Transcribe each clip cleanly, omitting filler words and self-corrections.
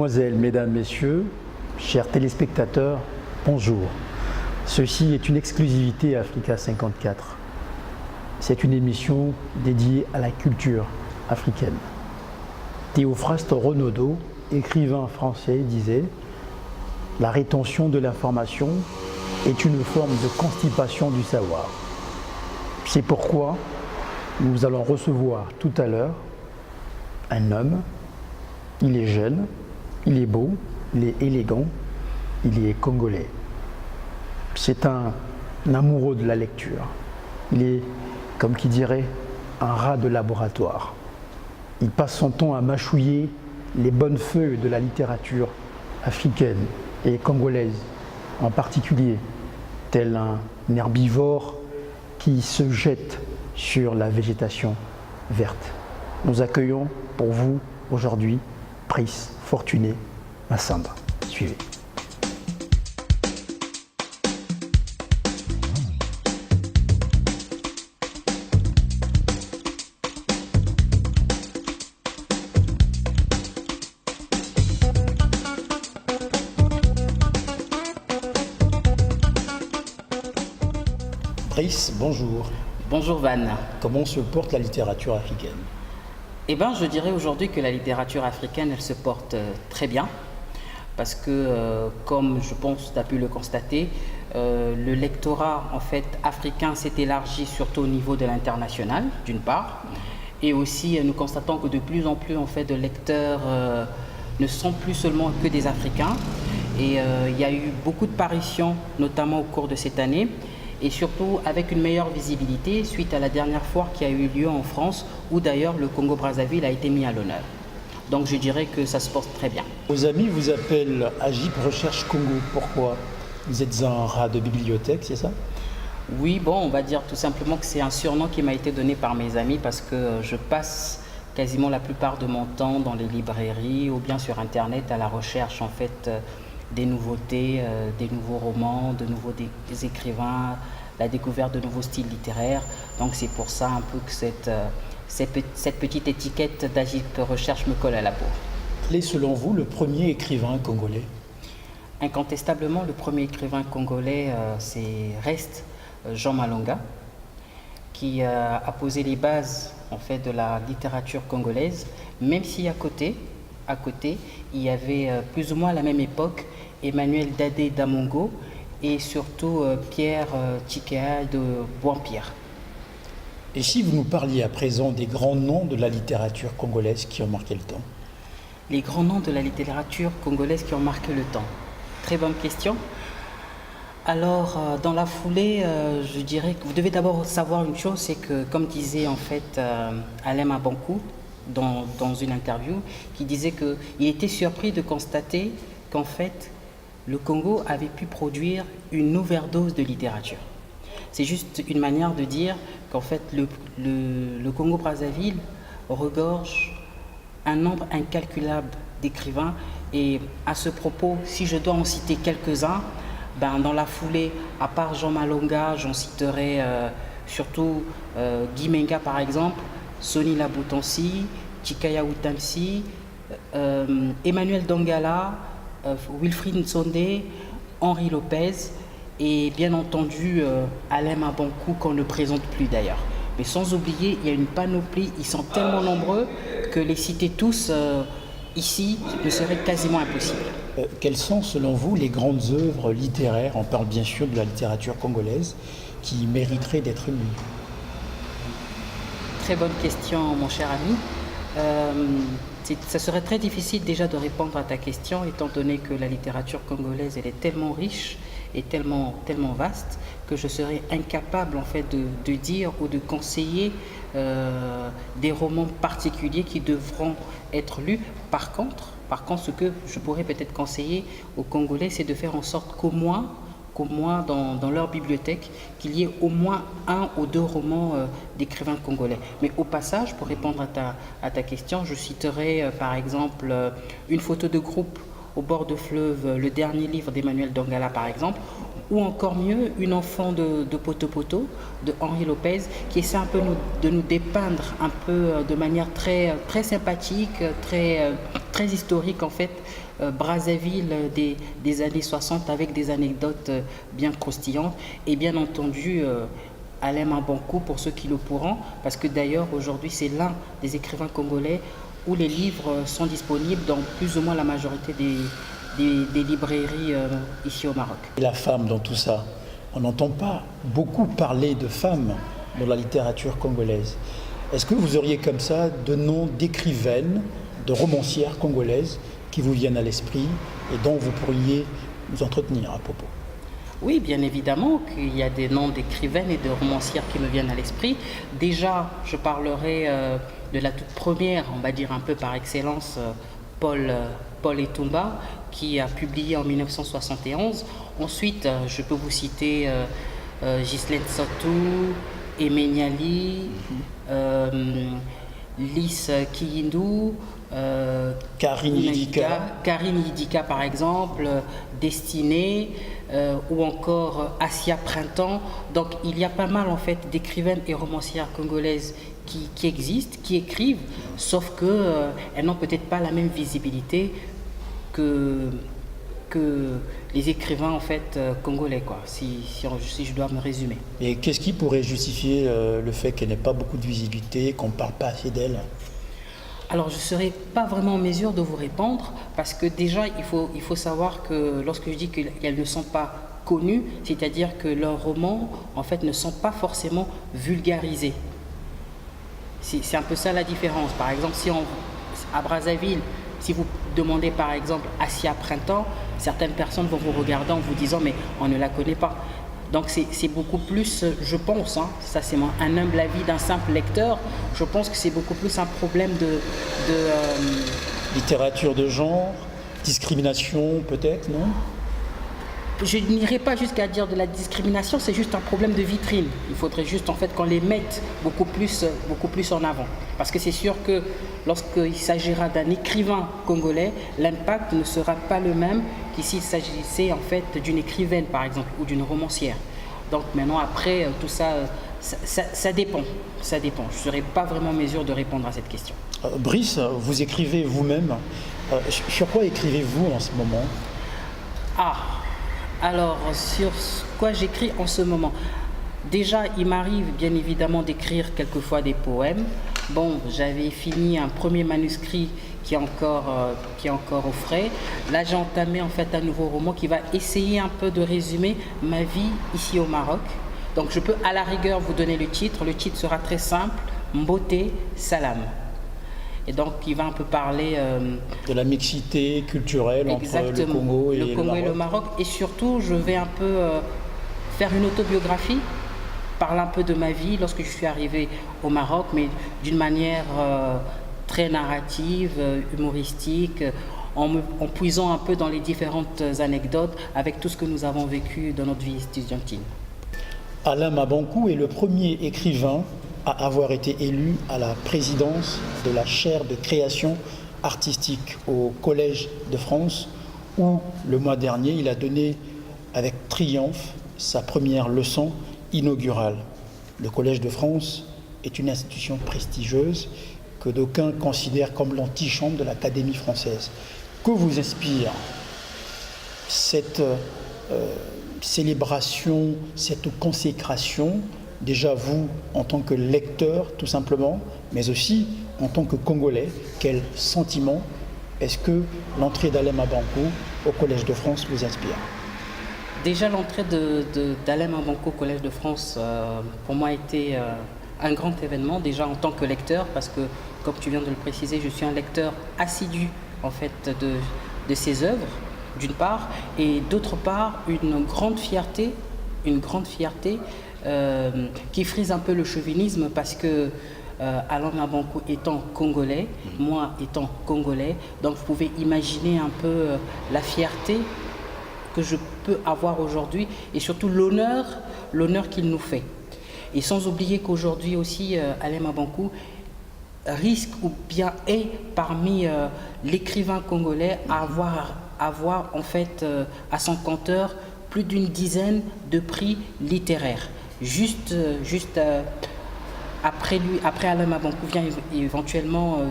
Mesdemoiselles, Mesdames, Messieurs, chers téléspectateurs, bonjour. Ceci est une exclusivité Africa 54. C'est une émission dédiée à la culture africaine. Théophraste Renaudot, écrivain français, disait « La rétention de l'information est une forme de constipation du savoir ». C'est pourquoi nous allons recevoir tout à l'heure un homme. Il est jeune, il est beau, il est élégant, il est congolais. C'est un amoureux de la lecture. Il est, comme qui dirait, un rat de laboratoire. Il passe son temps à mâchouiller les bonnes feuilles de la littérature africaine et congolaise en particulier, tel un herbivore qui se jette sur la végétation verte. Nous accueillons pour vous aujourd'hui Brice Fortuné Massamba. Suivez. Brice, bonjour. Bonjour Van. Comment se porte la littérature africaine ? Eh bien, je dirais aujourd'hui que la littérature africaine, elle se porte très bien. Parce que, comme je pense tu as pu le constater, le lectorat en fait, africain s'est élargi surtout au niveau de l'international, d'une part. Et aussi, nous constatons que de plus en plus en fait, de lecteurs ne sont plus seulement que des Africains. Et il y a eu beaucoup de parutions, notamment au cours de cette année. Et surtout avec une meilleure visibilité suite à la dernière foire qui a eu lieu en France où d'ailleurs le Congo-Brazzaville a été mis à l'honneur. Donc je dirais que ça se porte très bien. Vos amis vous appellent Agip Recherche Congo. Pourquoi ? Vous êtes un rat de bibliothèque, c'est ça ? Oui, bon, on va dire tout simplement que c'est un surnom qui m'a été donné par mes amis parce que je passe quasiment la plupart de mon temps dans les librairies ou bien sur Internet à la recherche en fait des nouveautés, des nouveaux romans, de nouveaux des écrivains, la découverte de nouveaux styles littéraires. Donc c'est pour ça un peu que cette petite étiquette d'Agip Recherche me colle à la peau. Quel est selon vous le premier écrivain congolais ? Incontestablement, le premier écrivain congolais, reste Jean Malonga, qui a posé les bases en fait, de la littérature congolaise, même si à côté, il y avait plus ou moins à la même époque Emmanuel Dadé Damongo et surtout Pierre Tchikea de Bouampire. Et si vous nous parliez à présent des grands noms de la littérature congolaise qui ont marqué le temps ? Les grands noms de la littérature congolaise qui ont marqué le temps. Très bonne question. Alors, dans la foulée, je dirais que vous devez d'abord savoir une chose, c'est que, comme disait en fait Alain Mabankou dans une interview, qui disait qu'il était surpris de constater qu'en fait, le Congo avait pu produire une overdose de littérature. C'est juste une manière de dire qu'en fait, le Congo-Brazzaville regorge un nombre incalculable d'écrivains. Et à ce propos, si je dois en citer quelques-uns, dans la foulée, à part Jean Malonga, j'en citerai surtout Guy Menga par exemple, Soni Laboutansi, Tchikaya Outamsi, Emmanuel Dongala, Wilfried Nsondé, Henri Lopez et bien entendu Alain Mabankou qu'on ne présente plus d'ailleurs. Mais sans oublier, il y a une panoplie, ils sont tellement nombreux que les citer tous ici ne serait quasiment impossible. Quelles sont selon vous les grandes œuvres littéraires, on parle bien sûr de la littérature congolaise, qui mériteraient d'être lues ? Très bonne question mon cher ami. Ça serait très difficile déjà de répondre à ta question étant donné que la littérature congolaise elle est tellement riche et tellement vaste que je serais incapable en fait de dire ou de conseiller des romans particuliers qui devront être lus. Par contre, ce que je pourrais peut-être conseiller aux Congolais, c'est de faire en sorte qu'au moins dans leur bibliothèque, qu'il y ait au moins un ou deux romans d'écrivains congolais. Mais au passage, pour répondre à ta question, je citerai par exemple Une photo de groupe au bord de fleuve, le dernier livre d'Emmanuel Dongala par exemple, ou encore mieux, Une enfant de Poto Poto, de Henri Lopez, qui essaie un peu de nous dépeindre un peu de manière très, très sympathique, très historique en fait, Brazzaville des années 60 avec des anecdotes bien croustillantes et bien entendu Alain Mabankou pour ceux qui le pourront, parce que d'ailleurs aujourd'hui c'est l'un des écrivains congolais où les livres sont disponibles dans plus ou moins la majorité des librairies ici au Maroc. Et la femme dans tout ça, on n'entend pas beaucoup parler de femmes dans la littérature congolaise. Est-ce que vous auriez comme ça de noms d'écrivaines, de romancières congolaises qui vous viennent à l'esprit et dont vous pourriez nous entretenir à propos? Oui, bien évidemment qu'il y a des noms d'écrivaines et de romancières qui me viennent à l'esprit. Déjà, je parlerai de la toute première, on va dire un peu par excellence, Paul Etumba, qui a publié en 1971. Ensuite, je peux vous citer Ghislaine Sotou, Aimé Niali, Lys Kiyindou, Karine Idika par exemple, Destinée, ou encore Assia Printemps. Donc il y a pas mal en fait d'écrivaines et romancières congolaises qui existent, qui écrivent, sauf que elles n'ont peut-être pas la même visibilité que les écrivains en fait congolais, quoi, si je dois me résumer. Et qu'est-ce qui pourrait justifier le fait qu'elle n'ait pas beaucoup de visibilité, qu'on ne parle pas assez d'elle? Alors je ne serai pas vraiment en mesure de vous répondre parce que déjà il faut savoir que lorsque je dis qu'elles ne sont pas connues, c'est-à-dire que leurs romans en fait ne sont pas forcément vulgarisés. C'est un peu ça la différence. Par exemple, à Brazzaville, si vous demandez par exemple Assia Printemps, certaines personnes vont vous regarder en vous disant mais on ne la connaît pas. Donc c'est beaucoup plus, je pense, ça c'est un humble avis d'un simple lecteur, je pense que c'est beaucoup plus un problème de littérature de genre, discrimination peut-être, non? Je n'irai pas jusqu'à dire de la discrimination, c'est juste un problème de vitrine. Il faudrait juste en fait qu'on les mette beaucoup plus en avant. Parce que c'est sûr que lorsqu'il s'agira d'un écrivain congolais, l'impact ne sera pas le même que s'il s'agissait en fait d'une écrivaine par exemple ou d'une romancière. Donc maintenant après tout ça, ça dépend. Ça dépend. Je ne serai pas vraiment en mesure de répondre à cette question. Brice, vous écrivez vous-même. Sur quoi écrivez-vous en ce moment? Alors, sur quoi j'écris en ce moment? Déjà, il m'arrive bien évidemment d'écrire quelquefois des poèmes. Bon, j'avais fini un premier manuscrit qui est encore au frais. Là, j'ai entamé en fait un nouveau roman qui va essayer un peu de résumer ma vie ici au Maroc. Donc, je peux à la rigueur vous donner le titre. Le titre sera très simple, Mboté Salam. Et donc, il va un peu parler de la mixité culturelle entre le Congo et le Maroc. Et surtout, je vais un peu faire une autobiographie, parler un peu de ma vie lorsque je suis arrivé au Maroc, mais d'une manière très narrative, humoristique, en puisant un peu dans les différentes anecdotes avec tout ce que nous avons vécu dans notre vie estudiantine. Alain Mabankou est le premier écrivain à avoir été élu à la présidence de la chaire de création artistique au Collège de France, où le mois dernier, il a donné avec triomphe sa première leçon inaugurale. Le Collège de France est une institution prestigieuse que d'aucuns considèrent comme l'antichambre de l'Académie française. Que vous inspire cette célébration, cette consécration, déjà vous en tant que lecteur tout simplement, mais aussi en tant que Congolais, quel sentiment est-ce que l'entrée d'Alain Mabankou au Collège de France vous inspire? Déjà l'entrée d'Alain Mabankou au Collège de France pour moi a été un grand événement, déjà en tant que lecteur, parce que comme tu viens de le préciser, je suis un lecteur assidu en fait de ses œuvres, d'une part, et d'autre part une grande fierté qui frise un peu le chauvinisme parce que Alain Mabankou étant congolais, moi étant congolais, donc vous pouvez imaginer un peu la fierté que je peux avoir aujourd'hui et surtout l'honneur qu'il nous fait. Et sans oublier qu'aujourd'hui aussi Alain Mabankou risque ou bien est parmi l'écrivain congolais à avoir en fait à son compteur plus d'une dizaine de prix littéraires. Juste après Alain Mabanckou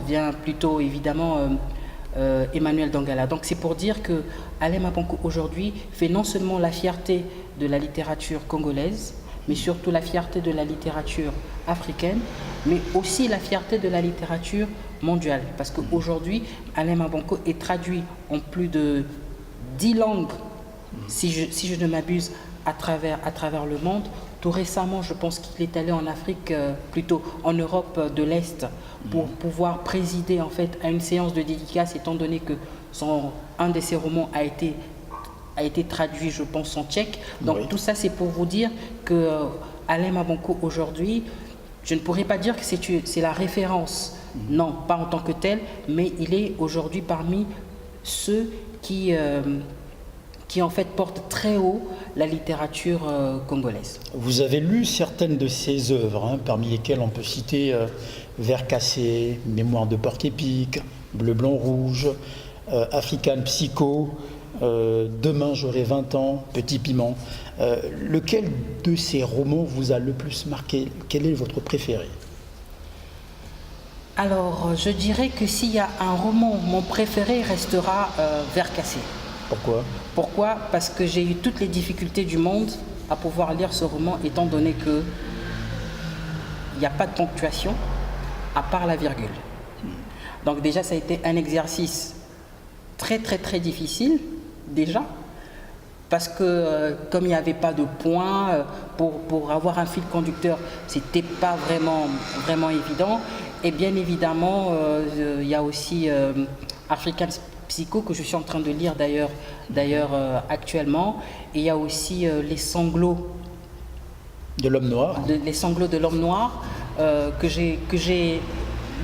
vient plutôt évidemment Emmanuel Dangala. Donc c'est pour dire que Alain Mabanckou aujourd'hui fait non seulement la fierté de la littérature congolaise, mais surtout la fierté de la littérature africaine, mais aussi la fierté de la littérature mondiale. Parce qu'aujourd'hui, Alain Mabanckou est traduit en plus de 10 langues, si je ne m'abuse, à travers le monde. Tout récemment, je pense qu'il est allé en Afrique, plutôt en Europe de l'Est, pour pouvoir présider en fait à une séance de dédicace, étant donné que un de ses romans a été traduit, je pense, en tchèque. Donc tout ça, c'est pour vous dire que Alain Mabanckou aujourd'hui, je ne pourrais pas dire que c'est la référence, non, pas en tant que tel, mais il est aujourd'hui parmi ceux qui en fait portent très haut la littérature congolaise. Vous avez lu certaines de ses œuvres, parmi lesquelles on peut citer Vers cassé, Mémoire de porc-épic, Bleu, blanc, rouge, African Psycho, Demain j'aurai 20 ans, Petit piment. Lequel de ces romans vous a le plus marqué? Quel est votre préféré? Alors, je dirais que s'il y a un roman, mon préféré restera Vers cassé. Pourquoi? Parce que j'ai eu toutes les difficultés du monde à pouvoir lire ce roman, étant donné qu'il n'y a pas de ponctuation, à part la virgule. Donc déjà, ça a été un exercice très très très difficile, déjà, parce que comme il n'y avait pas de point, pour avoir un fil conducteur, c'était pas vraiment évident. Et bien évidemment, il y a aussi African Psycho, que je suis en train de lire d'ailleurs actuellement. Et il y a aussi Les sanglots de l'homme noir. Les sanglots de l'homme noir, que j'ai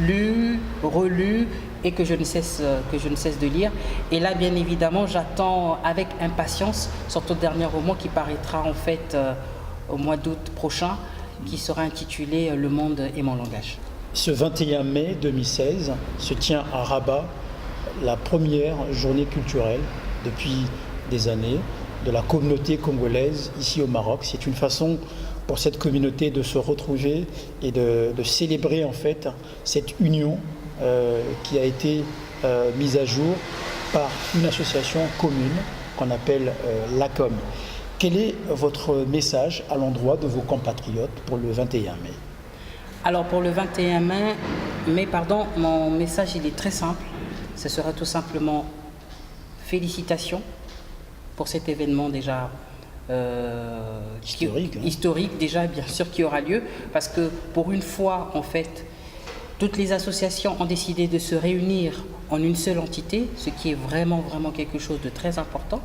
lu, relu, et que je ne cesse de lire. Et là, bien évidemment, j'attends avec impatience son tout dernier roman qui paraîtra en fait au mois d'août prochain, qui sera intitulé Le monde est mon langage. Ce 21 mai 2016 se tient à Rabat la première journée culturelle depuis des années de la communauté congolaise ici au Maroc. C'est une façon pour cette communauté de se retrouver et de célébrer en fait cette union qui a été mise à jour par une association commune qu'on appelle l'ACOM. Quel est votre message à l'endroit de vos compatriotes pour le 21 mai? Alors pour le 21 mai, mon message il est très simple. Ce sera tout simplement félicitations pour cet événement déjà historique déjà, bien sûr, qui aura lieu, parce que pour une fois en fait toutes les associations ont décidé de se réunir en une seule entité, ce qui est vraiment quelque chose de très important.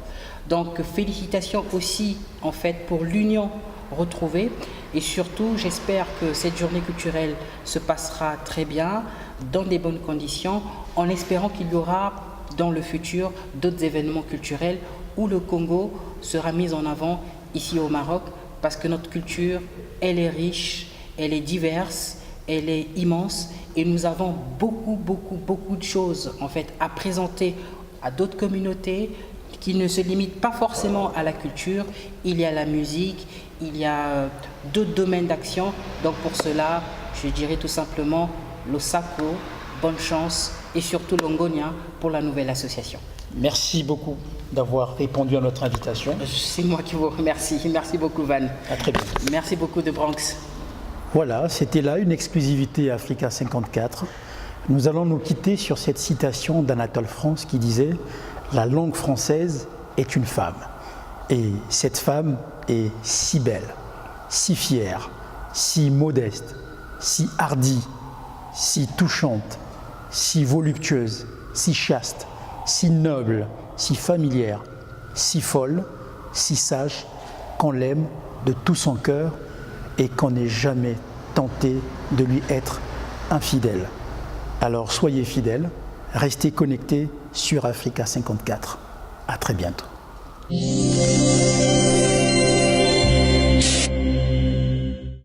Donc félicitations aussi en fait pour l'union retrouvée, et surtout j'espère que cette journée culturelle se passera très bien, dans des bonnes conditions, en espérant qu'il y aura dans le futur d'autres événements culturels où le Congo sera mis en avant ici au Maroc, parce que notre culture, elle est riche, elle est diverse, elle est immense, et nous avons beaucoup de choses en fait à présenter à d'autres communautés qui ne se limitent pas forcément à la culture. Il y a la musique, il y a d'autres domaines d'action. Donc pour cela, je dirais tout simplement Losako, bonne chance, et surtout Longonia pour la nouvelle association. Merci beaucoup d'avoir répondu à notre invitation. C'est moi qui vous remercie. Merci beaucoup, Van. À très bientôt. Merci beaucoup de Bronx. Voilà, c'était là une exclusivité Africa 54. Nous allons nous quitter sur cette citation d'Anatole France qui disait « La langue française est une femme ». Et cette femme est si belle, si fière, si modeste, si hardie, si touchante, si voluptueuse, si chaste, si noble, si familière, si folle, si sage, qu'on l'aime de tout son cœur et qu'on n'ait jamais tenté de lui être infidèle. Alors soyez fidèles, restez connectés sur Africa 54. À très bientôt.